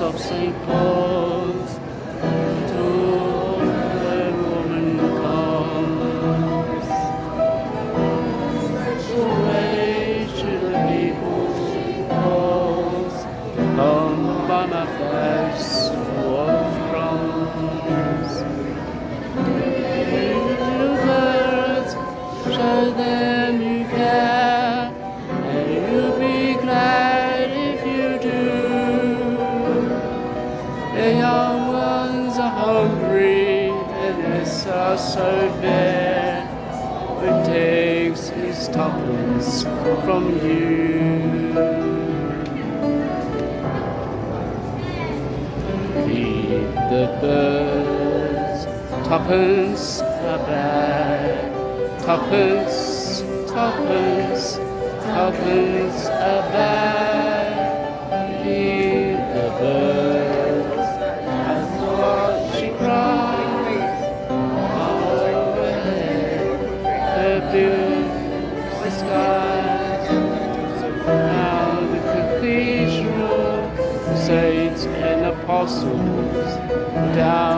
of St. Paul's, to the woman comes. Away to the people calls, come by my face full of crumbs. Little birds, show them you care, and you'll be glad if you do. The young ones are hungry, and this are so bare. It takes his tuppence from you. Feed the birds, tuppence a bag, tuppence, tuppence, tuppence a bag. Feed the birds, and watch she cries overhead. The blue skies, now the cathedral, saints and apostles down